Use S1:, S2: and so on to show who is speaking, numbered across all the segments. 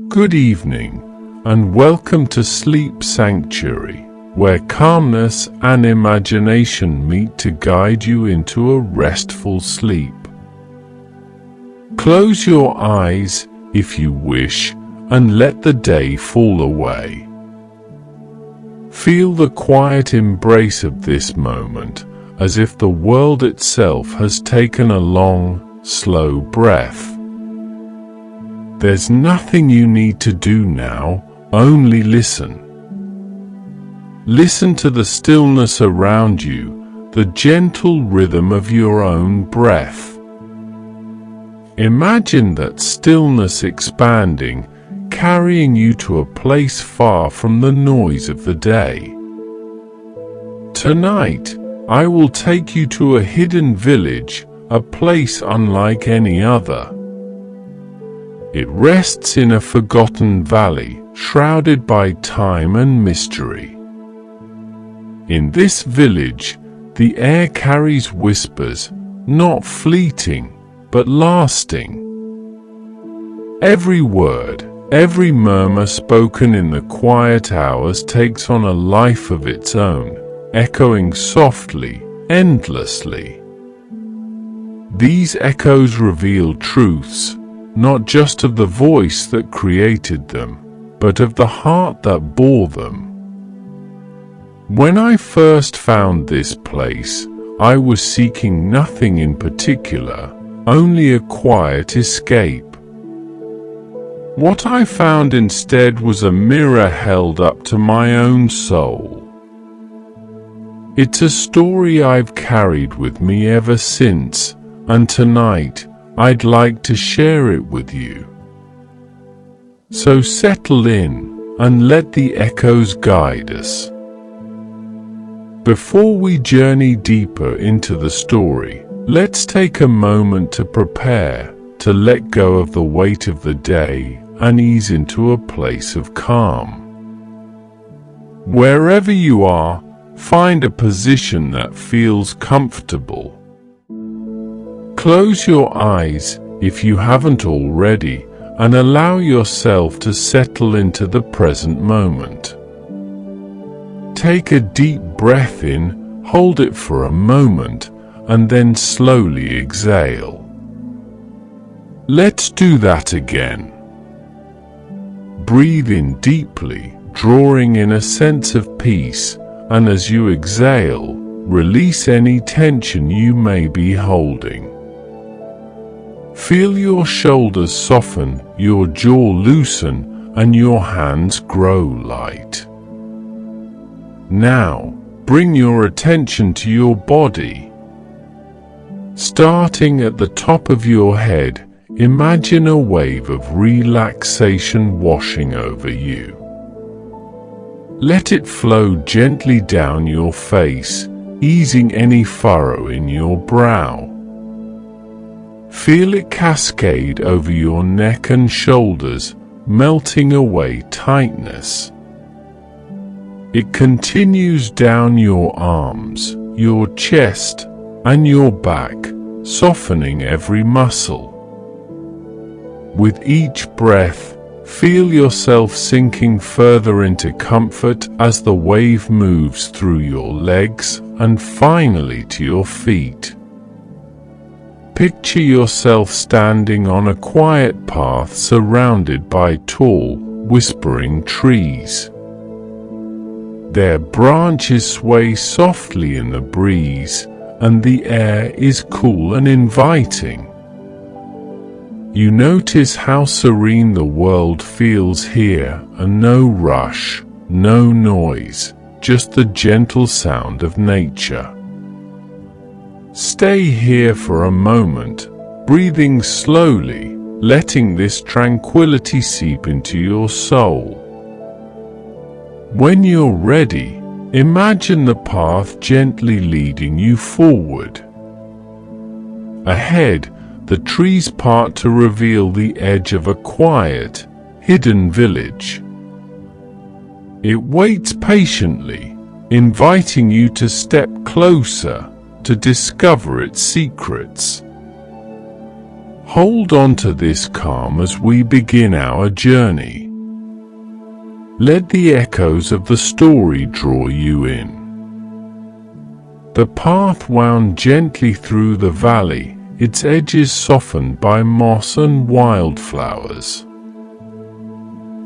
S1: Good evening, and welcome to Sleep Sanctuary, where calmness and imagination meet to guide you into a restful sleep. Close your eyes, if you wish, and let the day fall away. Feel the quiet embrace of this moment, as if the world itself has taken a long, slow breath. There's nothing you need to do now, only listen. Listen to the stillness around you, the gentle rhythm of your own breath. Imagine that stillness expanding, carrying you to a place far from the noise of the day. Tonight, I will take you to a hidden village, a place unlike any other. It rests in a forgotten valley, shrouded by time and mystery. In this village, the air carries whispers, not fleeting, but lasting. Every word, every murmur spoken in the quiet hours takes on a life of its own, echoing softly, endlessly. These echoes reveal truths, not just of the voice that created them, but of the heart that bore them. When I first found this place, I was seeking nothing in particular, only a quiet escape. What I found instead was a mirror held up to my own soul. It's a story I've carried with me ever since, and tonight, I'd like to share it with you. So settle in, and let the echoes guide us. Before we journey deeper into the story, let's take a moment to prepare, to let go of the weight of the day, and ease into a place of calm. Wherever you are, find a position that feels comfortable. Close your eyes, if you haven't already, and allow yourself to settle into the present moment. Take a deep breath in, hold it for a moment, and then slowly exhale. Let's do that again. Breathe in deeply, drawing in a sense of peace, and as you exhale, release any tension you may be holding. Feel your shoulders soften, your jaw loosen, and your hands grow light. Now, bring your attention to your body. Starting at the top of your head, imagine a wave of relaxation washing over you. Let it flow gently down your face, easing any furrow in your brow. Feel it cascade over your neck and shoulders, melting away tightness. It continues down your arms, your chest, and your back, softening every muscle. With each breath, feel yourself sinking further into comfort as the wave moves through your legs and finally to your feet. Picture yourself standing on a quiet path surrounded by tall, whispering trees. Their branches sway softly in the breeze, and the air is cool and inviting. You notice how serene the world feels here, and no rush, no noise, just the gentle sound of nature. Stay here for a moment, breathing slowly, letting this tranquility seep into your soul. When you're ready, imagine the path gently leading you forward. Ahead, the trees part to reveal the edge of a quiet, hidden village. It waits patiently, inviting you to step closer, to discover its secrets. Hold on to this calm as we begin our journey. Let the echoes of the story draw you in. The path wound gently through the valley, its edges softened by moss and wildflowers.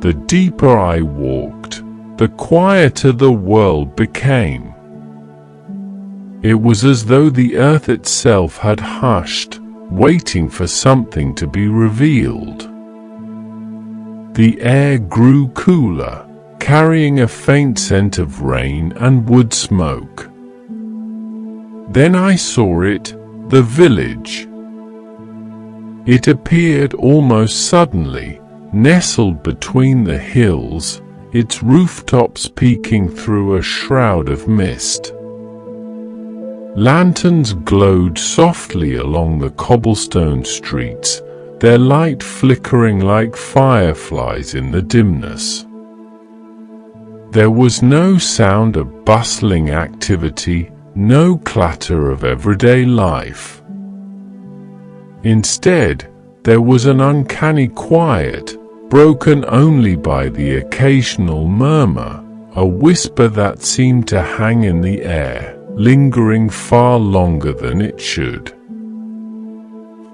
S1: The deeper I walked, the quieter the world became. It was as though the earth itself had hushed, waiting for something to be revealed. The air grew cooler, carrying a faint scent of rain and wood smoke. Then I saw it, the village. It appeared almost suddenly, nestled between the hills, its rooftops peeking through a shroud of mist. Lanterns glowed softly along the cobblestone streets, their light flickering like fireflies in the dimness. There was no sound of bustling activity, no clatter of everyday life. Instead, there was an uncanny quiet, broken only by the occasional murmur, a whisper that seemed to hang in the air, lingering far longer than it should.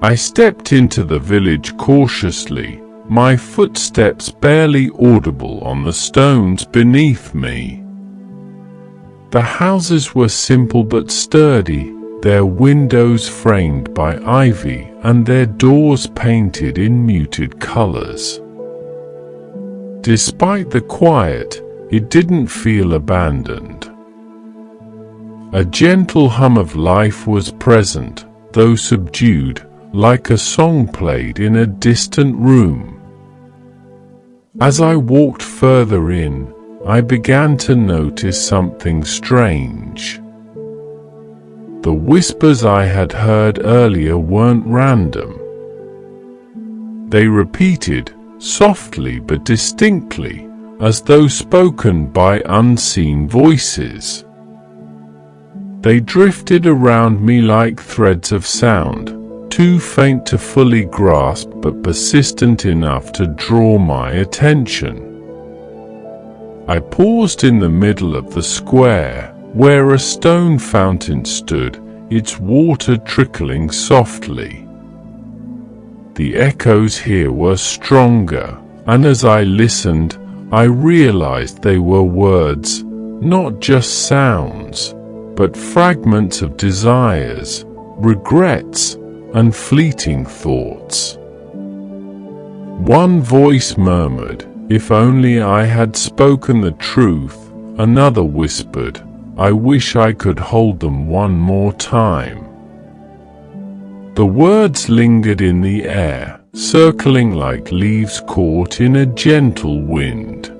S1: I stepped into the village cautiously, my footsteps barely audible on the stones beneath me. The houses were simple but sturdy, their windows framed by ivy and their doors painted in muted colors. Despite the quiet, it didn't feel abandoned. A gentle hum of life was present, though subdued, like a song played in a distant room. As I walked further in, I began to notice something strange. The whispers I had heard earlier weren't random. They repeated, softly but distinctly, as though spoken by unseen voices. They drifted around me like threads of sound, too faint to fully grasp but persistent enough to draw my attention. I paused in the middle of the square, where a stone fountain stood, its water trickling softly. The echoes here were stronger, and as I listened, I realized they were words, not just sounds, but fragments of desires, regrets, and fleeting thoughts. One voice murmured, "If only I had spoken the truth." Another whispered, "I wish I could hold them one more time." The words lingered in the air, circling like leaves caught in a gentle wind.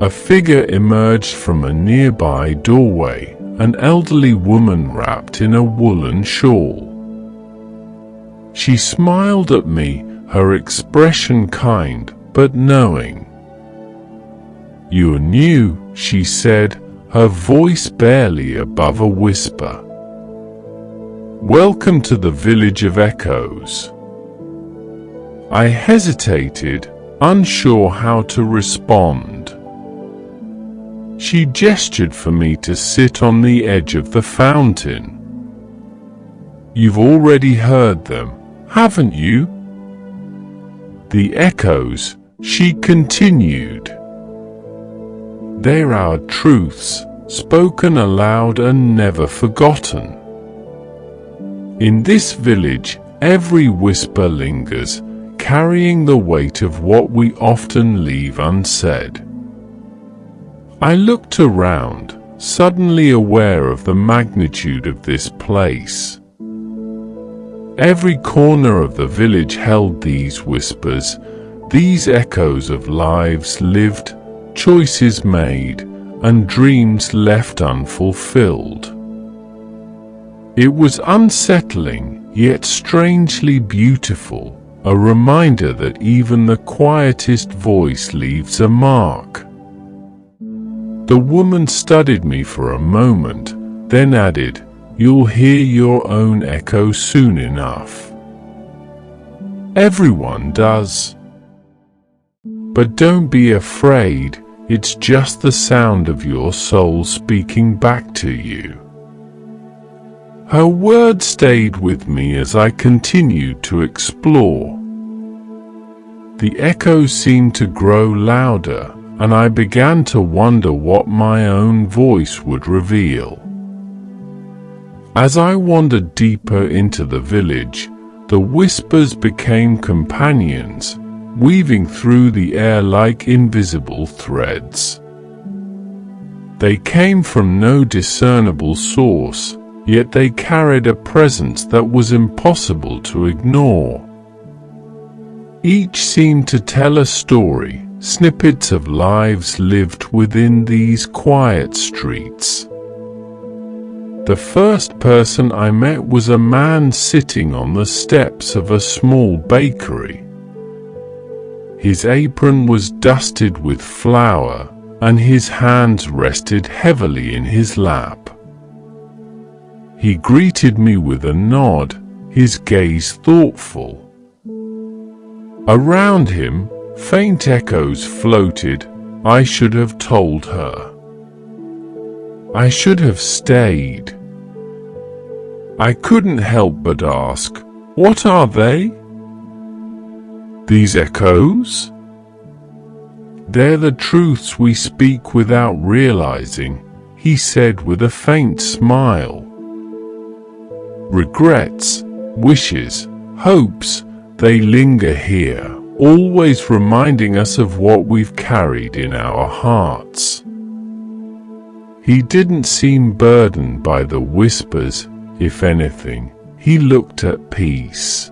S1: A figure emerged from a nearby doorway, an elderly woman wrapped in a woolen shawl. She smiled at me, her expression kind but knowing. "You're new," she said, her voice barely above a whisper. "Welcome to the village of echoes." I hesitated, unsure how to respond. She gestured for me to sit on the edge of the fountain. "You've already heard them, haven't you?" "The echoes," she continued. "They're our truths, spoken aloud and never forgotten. In this village, every whisper lingers, carrying the weight of what we often leave unsaid." I looked around, suddenly aware of the magnitude of this place. Every corner of the village held these whispers, these echoes of lives lived, choices made, and dreams left unfulfilled. It was unsettling, yet strangely beautiful, a reminder that even the quietest voice leaves a mark. The woman studied me for a moment, then added, "You'll hear your own echo soon enough." Everyone does. But don't be afraid, it's just the sound of your soul speaking back to you. Her words stayed with me as I continued to explore. The echoes seemed to grow louder, and I began to wonder what my own voice would reveal. As I wandered deeper into the village, the whispers became companions, weaving through the air like invisible threads. They came from no discernible source, yet they carried a presence that was impossible to ignore. Each seemed to tell a story, snippets of lives lived within these quiet streets. The first person I met was a man sitting on the steps of a small bakery. His apron was dusted with flour, and his hands rested heavily in his lap. He greeted me with a nod, his gaze thoughtful. Around him, faint echoes floated. I should have told her. I should have stayed. I couldn't help but ask, "What are they?" "These echoes? They're the truths we speak without realizing," he said with a faint smile. Regrets, wishes, hopes, they linger here, always reminding us of what we've carried in our hearts. He didn't seem burdened by the whispers. If anything, he looked at peace.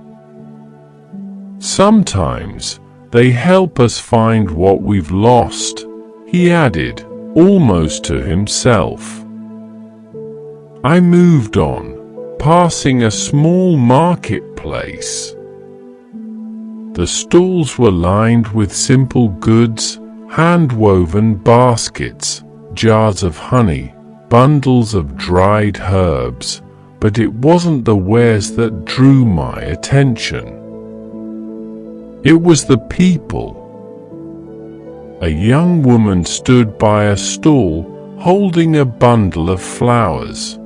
S1: Sometimes they help us find what we've lost, he added, almost to himself. I moved on, passing a small marketplace. The stalls were lined with simple goods, hand-woven baskets, jars of honey, bundles of dried herbs, but it wasn't the wares that drew my attention. It was the people. A young woman stood by a stall, holding a bundle of flowers.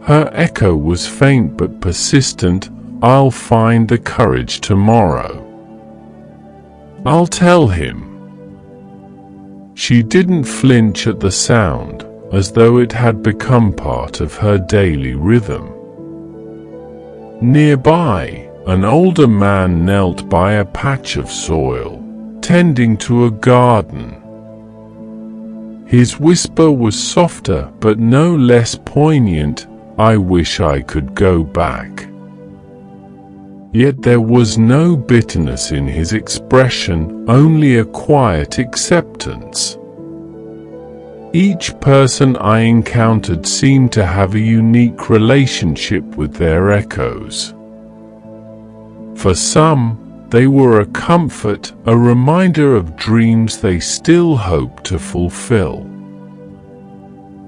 S1: Her echo was faint but persistent. "I'll find the courage tomorrow. I'll tell him." She didn't flinch at the sound, as though it had become part of her daily rhythm. Nearby, an older man knelt by a patch of soil, tending to a garden. His whisper was softer but no less poignant, "I wish I could go back." Yet there was no bitterness in his expression, only a quiet acceptance. Each person I encountered seemed to have a unique relationship with their echoes. For some, they were a comfort, a reminder of dreams they still hope to fulfill.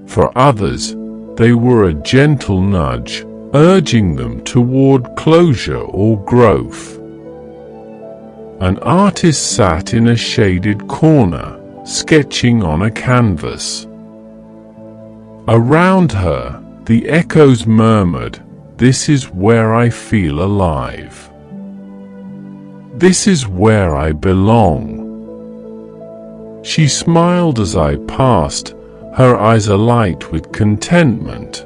S1: For others, they were a gentle nudge, urging them toward closure or growth. An artist sat in a shaded corner, sketching on a canvas. Around her, the echoes murmured, "This is where I feel alive. This is where I belong." She smiled as I passed, her eyes alight with contentment.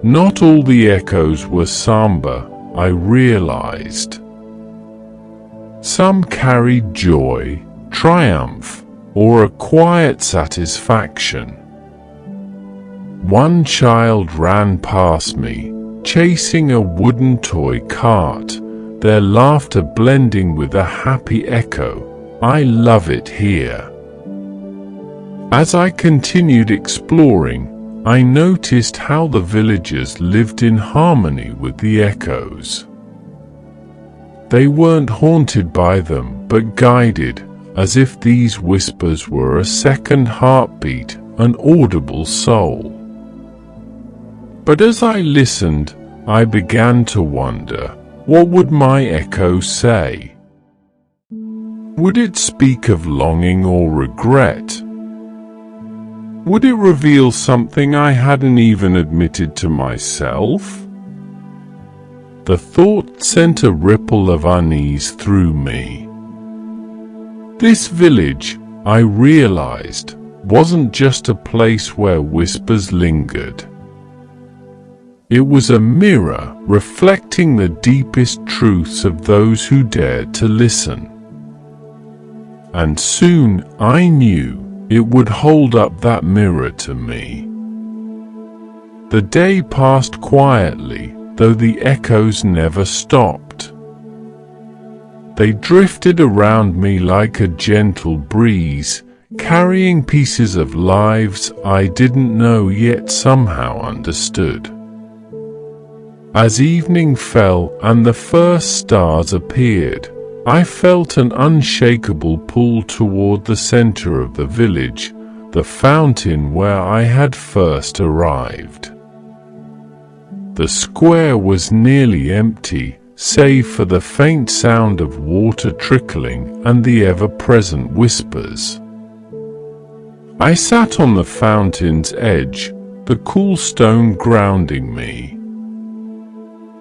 S1: Not all the echoes were somber, I realized. Some carried joy, triumph, or a quiet satisfaction. One child ran past me, chasing a wooden toy cart, their laughter blending with a happy echo, "I love it here." As I continued exploring, I noticed how the villagers lived in harmony with the echoes. They weren't haunted by them, but guided, as if these whispers were a second heartbeat, an audible soul. But as I listened, I began to wonder, What would my echo say? Would it speak of longing or regret? Would it reveal something I hadn't even admitted to myself? The thought sent a ripple of unease through me. This village, I realized, wasn't just a place where whispers lingered. It was a mirror reflecting the deepest truths of those who dared to listen. And soon I knew it would hold up that mirror to me. The day passed quietly, though the echoes never stopped. They drifted around me like a gentle breeze, carrying pieces of lives I didn't know yet somehow understood. As evening fell and the first stars appeared, I felt an unshakable pull toward the center of the village, the fountain where I had first arrived. The square was nearly empty, save for the faint sound of water trickling and the ever-present whispers. I sat on the fountain's edge, the cool stone grounding me.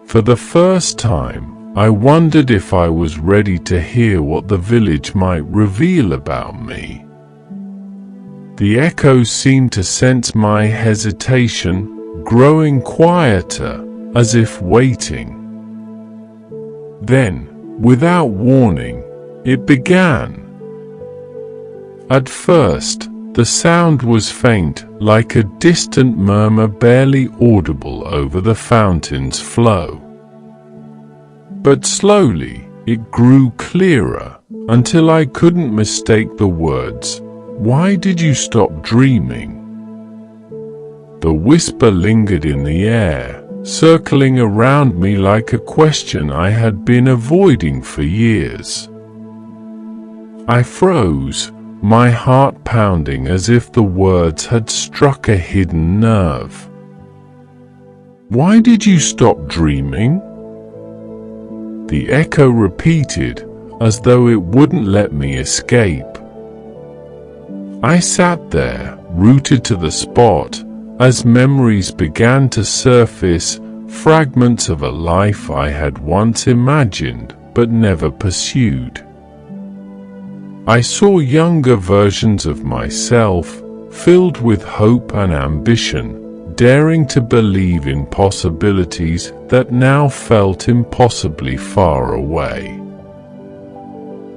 S1: For the first time, I wondered if I was ready to hear what the village might reveal about me. The echoes seemed to sense my hesitation, growing quieter, as if waiting. Then, without warning, it began. At first, the sound was faint, like a distant murmur barely audible over the fountain's flow. But slowly, it grew clearer, until I couldn't mistake the words, "Why did you stop dreaming?" The whisper lingered in the air, circling around me like a question I had been avoiding for years. I froze, my heart pounding as if the words had struck a hidden nerve. "Why did you stop dreaming?" The echo repeated, as though it wouldn't let me escape. I sat there, rooted to the spot, as memories began to surface, fragments of a life I had once imagined but never pursued. I saw younger versions of myself, filled with hope and ambition, daring to believe in possibilities that now felt impossibly far away.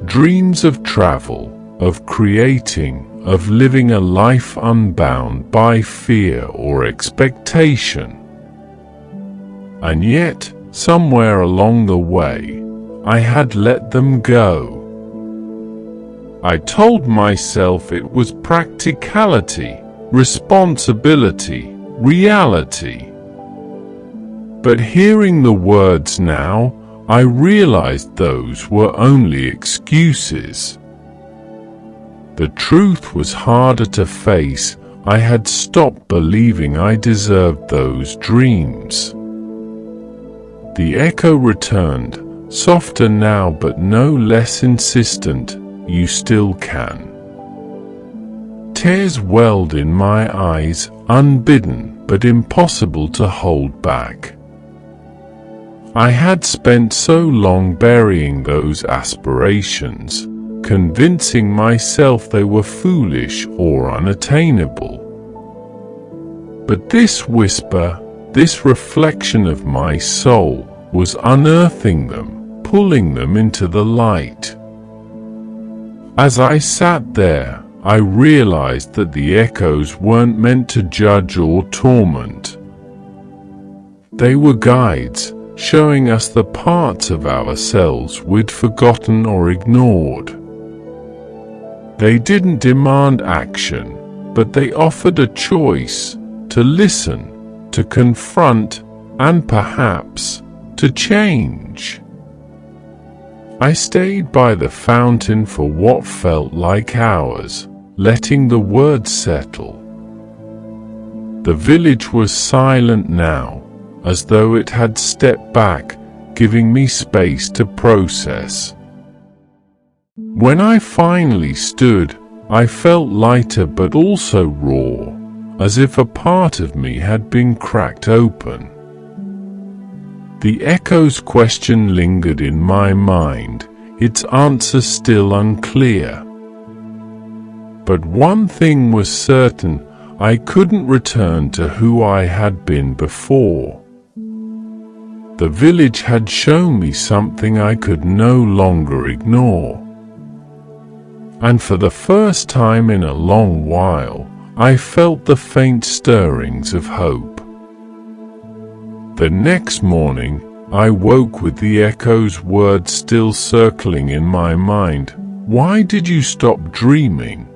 S1: Dreams of travel, of creating, of living a life unbound by fear or expectation. And yet, somewhere along the way, I had let them go. I told myself it was practicality, responsibility, reality. But hearing the words now, I realized those were only excuses. The truth was harder to face. I had stopped believing I deserved those dreams. The echo returned, softer now but no less insistent, "You still can." Tears welled in my eyes, unbidden but impossible to hold back. I had spent so long burying those aspirations, convincing myself they were foolish or unattainable. But this whisper, this reflection of my soul, was unearthing them, pulling them into the light. As I sat there, I realized that the echoes weren't meant to judge or torment. They were guides, showing us the parts of ourselves we'd forgotten or ignored. They didn't demand action, but they offered a choice: to listen, to confront, and perhaps to change. I stayed by the fountain for what felt like hours, letting the words settle. The village was silent now, as though it had stepped back, giving me space to process. When I finally stood, I felt lighter but also raw, as if a part of me had been cracked open. The echo's question lingered in my mind, its answer still unclear. But one thing was certain, I couldn't return to who I had been before. The village had shown me something I could no longer ignore. And for the first time in a long while, I felt the faint stirrings of hope. The next morning, I woke with the echo's words still circling in my mind. Why did you stop dreaming?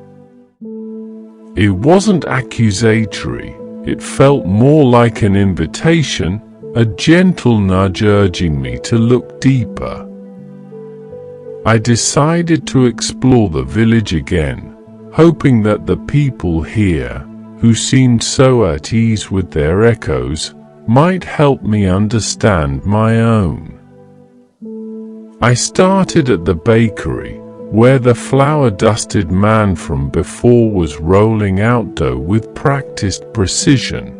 S1: It wasn't accusatory, it felt more like an invitation, a gentle nudge urging me to look deeper. I decided to explore the village again, hoping that the people here, who seemed so at ease with their echoes, might help me understand my own. I started at the bakery, where the flour-dusted man from before was rolling out dough with practiced precision.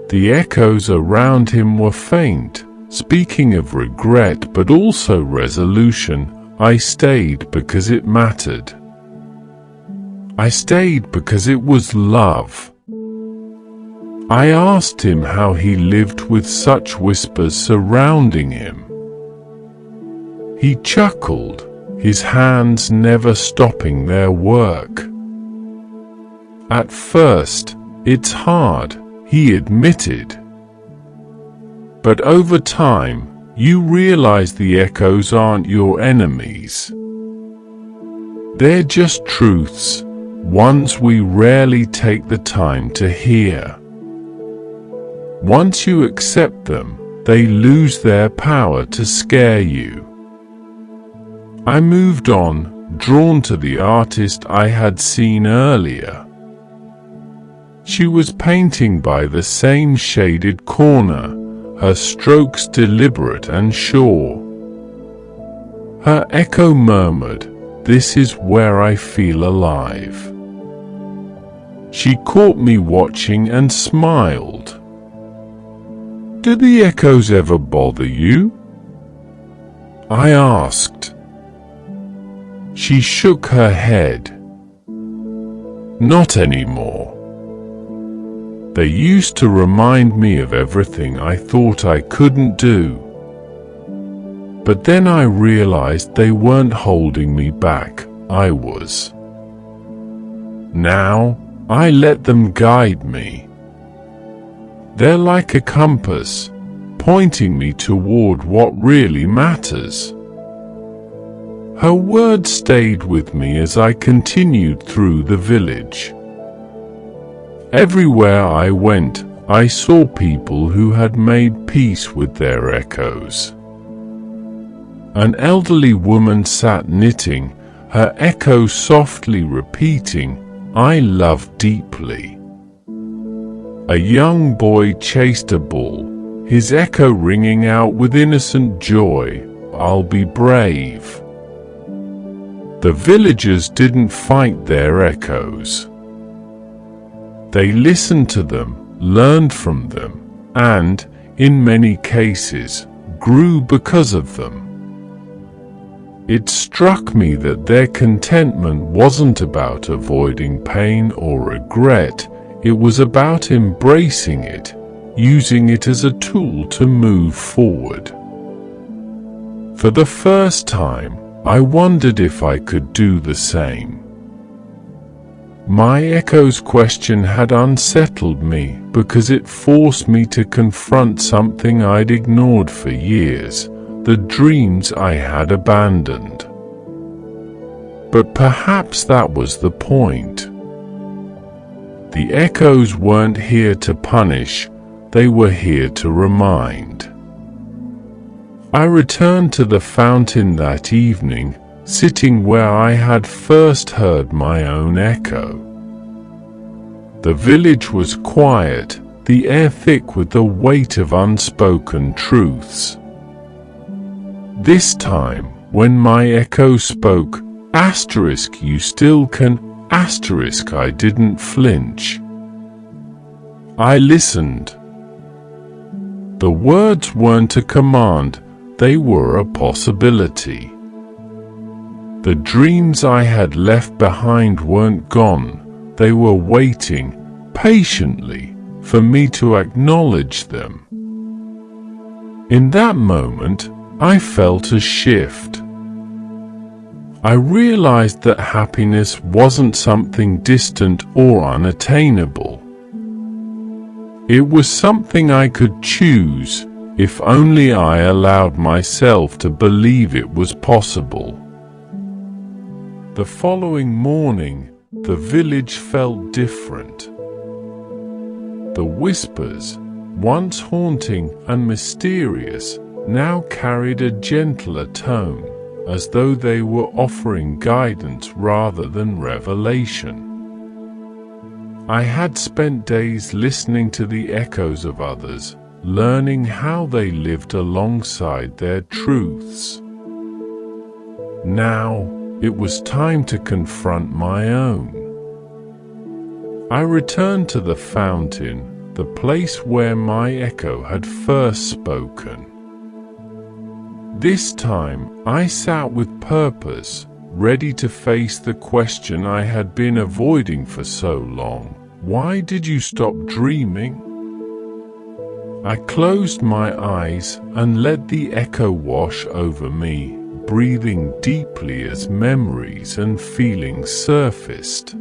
S1: The echoes around him were faint, speaking of regret but also resolution. I stayed because it mattered. I stayed because it was love. I asked him how he lived with such whispers surrounding him. He chuckled, his hands never stopping their work. At first, it's hard, he admitted. But over time, you realize the echoes aren't your enemies. They're just truths, ones we rarely take the time to hear. Once you accept them, they lose their power to scare you. I moved on, drawn to the artist I had seen earlier. She was painting by the same shaded corner, her strokes deliberate and sure. Her echo murmured, "This is where I feel alive." She caught me watching and smiled. "Do the echoes ever bother you?" I asked. She shook her head. "Not anymore. They used to remind me of everything I thought I couldn't do. But then I realized they weren't holding me back, I was. Now, I let them guide me. They're like a compass, pointing me toward what really matters." Her words stayed with me as I continued through the village. Everywhere I went, I saw people who had made peace with their echoes. An elderly woman sat knitting, her echo softly repeating, "I love deeply." A young boy chased a ball, his echo ringing out with innocent joy, "I'll be brave." The villagers didn't fight their echoes. They listened to them, learned from them, and, in many cases, grew because of them. It struck me that their contentment wasn't about avoiding pain or regret, it was about embracing it, using it as a tool to move forward. For the first time, I wondered if I could do the same. My echo's question had unsettled me because it forced me to confront something I'd ignored for years, the dreams I had abandoned. But perhaps that was the point. The echoes weren't here to punish, they were here to remind. I returned to the fountain that evening, sitting where I had first heard my own echo. The village was quiet, the air thick with the weight of unspoken truths. This time, when my echo spoke, asterisk you still can, asterisk I didn't flinch. I listened. The words weren't a command, they were a possibility. The dreams I had left behind weren't gone, they were waiting, patiently, for me to acknowledge them. In that moment, I felt a shift. I realized that happiness wasn't something distant or unattainable. It was something I could choose, if only I allowed myself to believe it was possible. The following morning, the village felt different. The whispers, once haunting and mysterious, now carried a gentler tone, as though they were offering guidance rather than revelation. I had spent days listening to the echoes of others, learning how they lived alongside their truths. Now, it was time to confront my own. I returned to the fountain, the place where my echo had first spoken. This time, I sat with purpose, ready to face the question I had been avoiding for so long. Why did you stop dreaming? I closed my eyes and let the echo wash over me, breathing deeply as memories and feelings surfaced.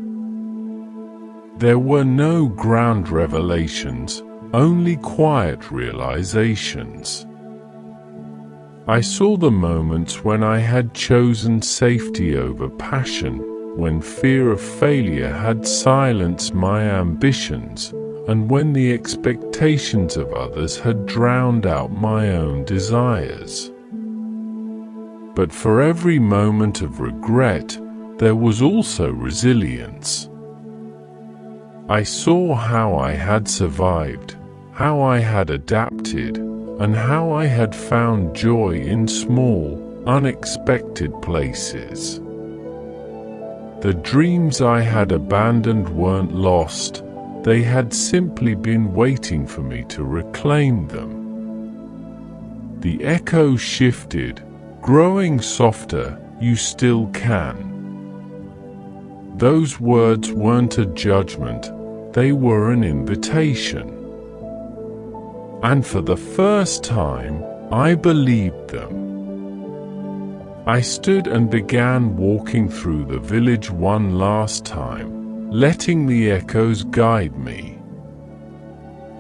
S1: There were no grand revelations, only quiet realizations. I saw the moments when I had chosen safety over passion, when fear of failure had silenced my ambitions, and when the expectations of others had drowned out my own desires. But for every moment of regret, there was also resilience. I saw how I had survived, how I had adapted, and how I had found joy in small, unexpected places. The dreams I had abandoned weren't lost, they had simply been waiting for me to reclaim them. The echo shifted, growing softer, you still can. Those words weren't a judgment, they were an invitation. And for the first time, I believed them. I stood and began walking through the village one last time, letting the echoes guide me.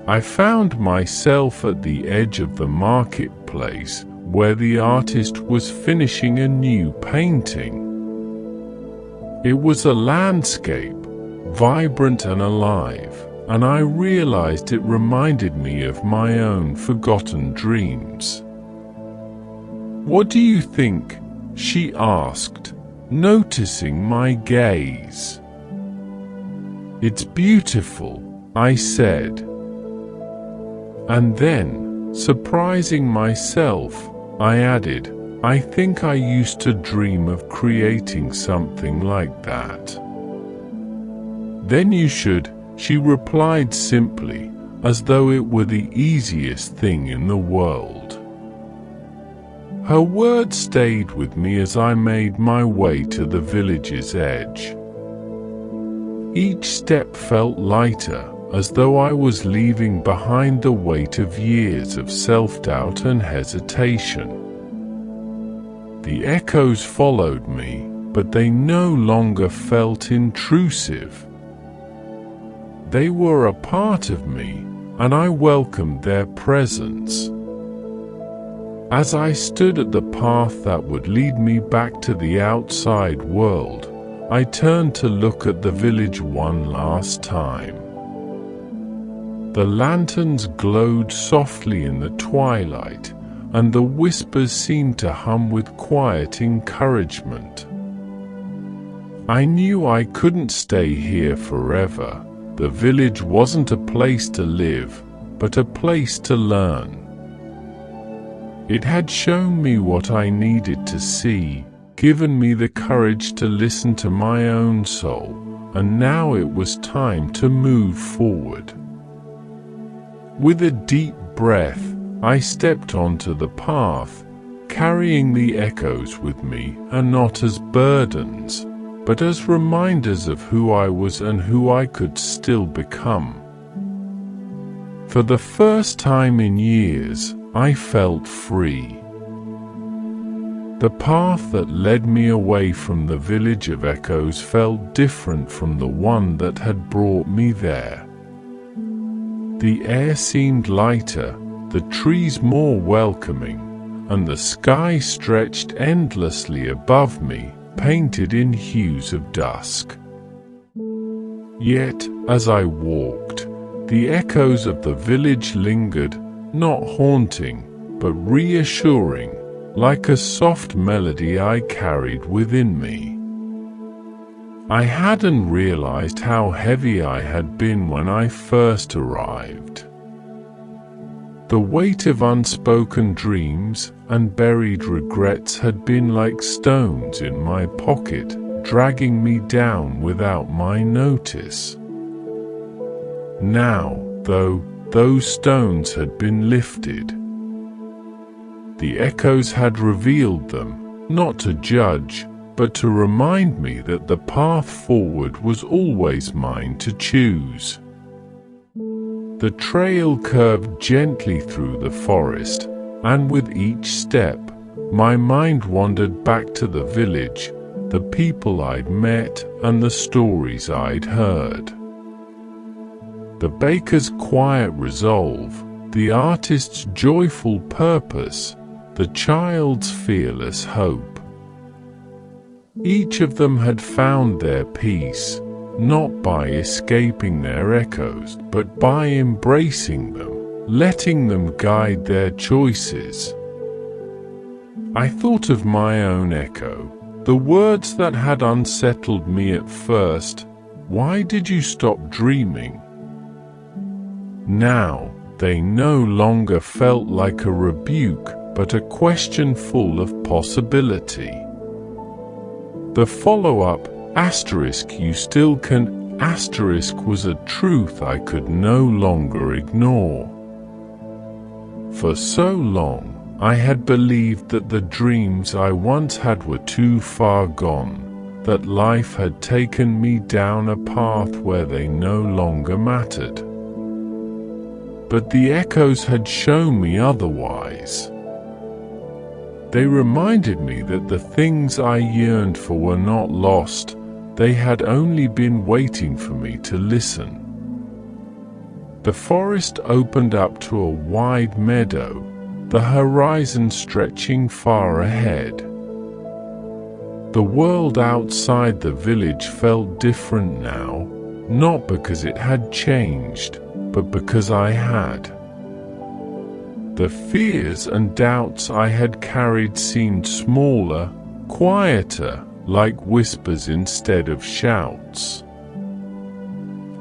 S1: I found myself at the edge of the marketplace, where the artist was finishing a new painting. It was a landscape, vibrant and alive, and I realized it reminded me of my own forgotten dreams. "What do you think?" she asked, noticing my gaze. "It's beautiful," I said. And then, surprising myself, I added, "I think I used to dream of creating something like that." "Then you should," she replied simply, as though it were the easiest thing in the world. Her words stayed with me as I made my way to the village's edge. Each step felt lighter, as though I was leaving behind the weight of years of self-doubt and hesitation. The echoes followed me, but they no longer felt intrusive. They were a part of me, and I welcomed their presence. As I stood at the path that would lead me back to the outside world, I turned to look at the village one last time. The lanterns glowed softly in the twilight, and the whispers seemed to hum with quiet encouragement. I knew I couldn't stay here forever. The village wasn't a place to live, but a place to learn. It had shown me what I needed to see, given me the courage to listen to my own soul, and now it was time to move forward. With a deep breath, I stepped onto the path, carrying the echoes with me, and not as burdens, but as reminders of who I was and who I could still become. For the first time in years, I felt free. The path that led me away from the village of echoes felt different from the one that had brought me there. The air seemed lighter, the trees more welcoming, and the sky stretched endlessly above me, painted in hues of dusk. Yet, as I walked, the echoes of the village lingered, not haunting, but reassuring, like a soft melody I carried within me. I hadn't realized how heavy I had been when I first arrived. The weight of unspoken dreams and buried regrets had been like stones in my pocket, dragging me down without my notice. Now, though, those stones had been lifted. The echoes had revealed them, not to judge, but to remind me that the path forward was always mine to choose. The trail curved gently through the forest, and with each step, my mind wandered back to the village, the people I'd met, and the stories I'd heard. The baker's quiet resolve, the artist's joyful purpose, the child's fearless hope. Each of them had found their peace, not by escaping their echoes, but by embracing them, letting them guide their choices. I thought of my own echo, the words that had unsettled me at first. Why did you stop dreaming? Now, they no longer felt like a rebuke, but a question full of possibility. The follow-up, you still can, was a truth I could no longer ignore. For so long, I had believed that the dreams I once had were too far gone, that life had taken me down a path where they no longer mattered. But the echoes had shown me otherwise. They reminded me that the things I yearned for were not lost, they had only been waiting for me to listen. The forest opened up to a wide meadow, the horizon stretching far ahead. The world outside the village felt different now, not because it had changed, but because I had. The fears and doubts I had carried seemed smaller, quieter, like whispers instead of shouts.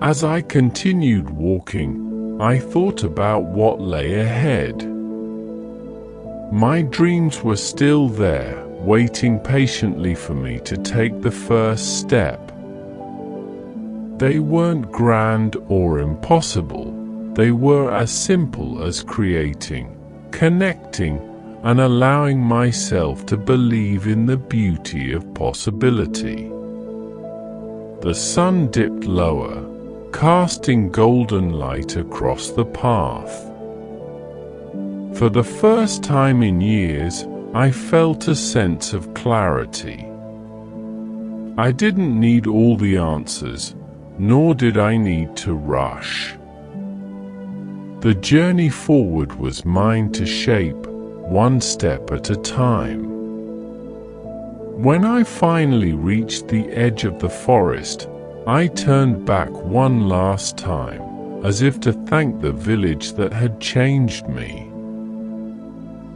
S1: As I continued walking, I thought about what lay ahead. My dreams were still there, waiting patiently for me to take the first step. They weren't grand or impossible, they were as simple as creating, connecting, and allowing myself to believe in the beauty of possibility. The sun dipped lower, casting golden light across the path. For the first time in years, I felt a sense of clarity. I didn't need all the answers, nor did I need to rush. The journey forward was mine to shape, one step at a time. When I finally reached the edge of the forest, I turned back one last time, as if to thank the village that had changed me.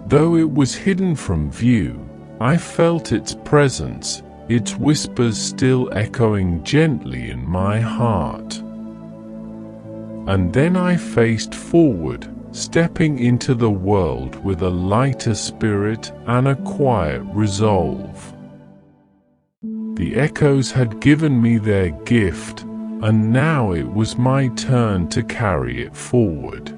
S1: Though it was hidden from view, I felt its presence, its whispers still echoing gently in my heart. And then I faced forward, stepping into the world with a lighter spirit and a quiet resolve. The echoes had given me their gift, and now it was my turn to carry it forward.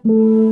S1: you.